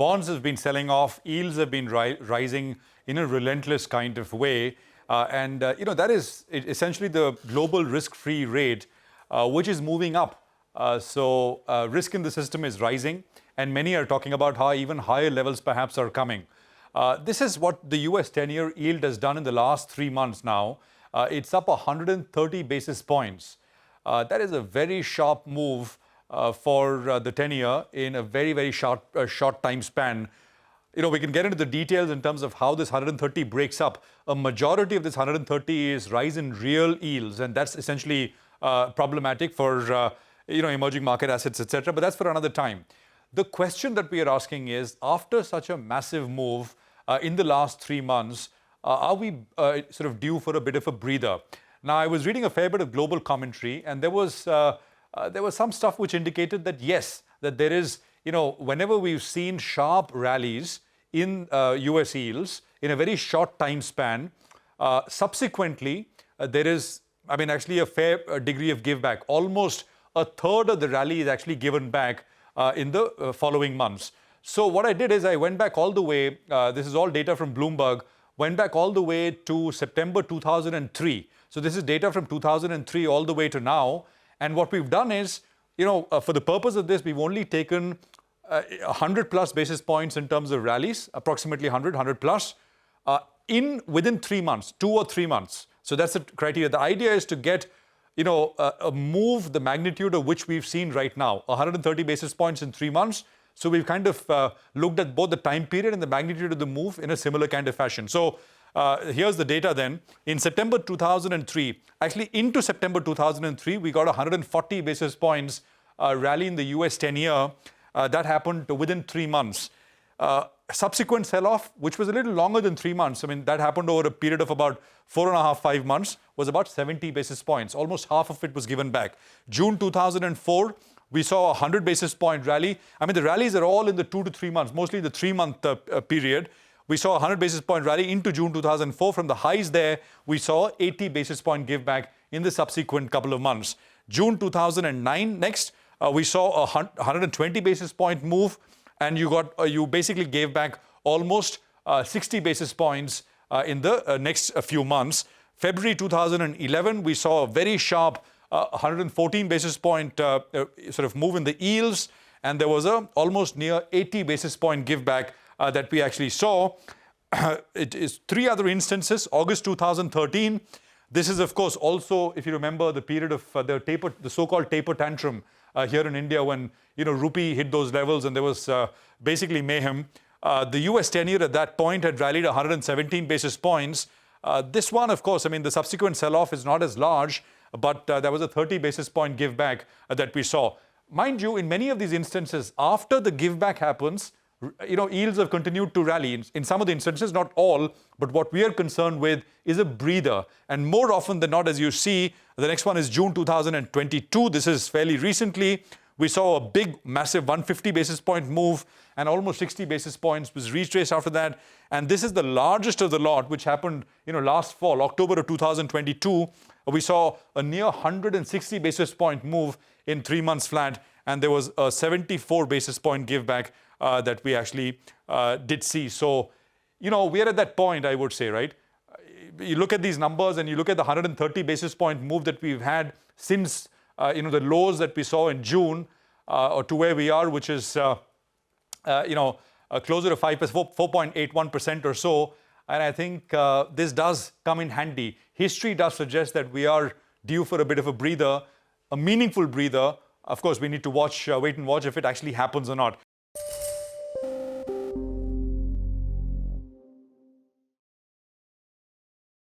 bonds have been selling off, yields have been rising in a relentless kind of way. That is essentially the global risk-free rate, which is moving up. Risk in the system is rising, and many are talking about how even higher levels perhaps are coming. This is what the US 10-year yield has done in the last 3 months now. It's up 130 basis points. That is a very sharp move for the 10-year in a very, very short time span. We can get into the details in terms of how this 130 breaks up. A majority of this 130 is rise in real yields, and that's essentially problematic for emerging market assets, etc. But that's for another time. The question that we are asking is, after such a massive move in the last 3 months, are we sort of due for a bit of a breather? Now, I was reading a fair bit of global commentary, and there was some stuff which indicated that yes, that there is, whenever we've seen sharp rallies in US yields in a very short time span, subsequently, there is, actually a fair degree of give back. Almost a third of the rally is actually given back in the following months. So what I did is I went back all the way, this is all data from Bloomberg, went back all the way to September 2003. So this is data from 2003 all the way to now. And what we've done is, for the purpose of this, we've only taken 100 plus basis points in terms of rallies, approximately 100 plus, within 3 months, 2 or 3 months. So that's the criteria. The idea is to get, a move the magnitude of which we've seen right now, 130 basis points in 3 months. So we've kind of looked at both the time period and the magnitude of the move in a similar kind of fashion. So here's the data then. In September 2003, actually into September 2003, we got 140 basis points rally in the US 10-year. That happened within 3 months. Subsequent sell-off, which was a little longer than 3 months, that happened over a period of about 4.5, 5 months, was about 70 basis points. Almost half of it was given back. June 2004, we saw a 100 basis point rally. The rallies are all in the 2 to 3 months, mostly the 3-month period. We saw a 100 basis point rally into June 2004. From the highs there, we saw 80 basis point give back in the subsequent couple of months. June 2009, next, we saw a 120 basis point move, and you basically gave back almost 60 basis points in the next few months. February 2011, we saw a very sharp 114 basis point sort of move in the yields, and there was a almost near 80 basis point give back that we actually saw. It is 3 other instances. August 2013. This is, of course, also, if you remember, the period of the so-called taper tantrum here in India when rupee hit those levels and there was basically mayhem. The US 10-year at that point had rallied 117 basis points. This one, of course, the subsequent sell-off is not as large, but there was a 30 basis point give back that we saw. Mind you, in many of these instances, after the give back happens, yields have continued to rally. In some of the instances, not all, but what we are concerned with is a breather. And more often than not, as you see, the next one is June 2022. This is fairly recently. We saw a big, massive 150 basis point move, and almost 60 basis points was retraced after that. And this is the largest of the lot, which happened, last fall, October of 2022. We saw a near 160 basis point move in 3 months flat, and there was a 74 basis point give back that we actually did see. So, we are at that point, I would say, right? You look at these numbers and you look at the 130 basis point move that we've had since, the lows that we saw in June to where we are, which is, closer to 4.81% or so. And I think this does come in handy. History does suggest that we are due for a bit of a breather, a meaningful breather. Of course, we need to wait and watch if it actually happens or not.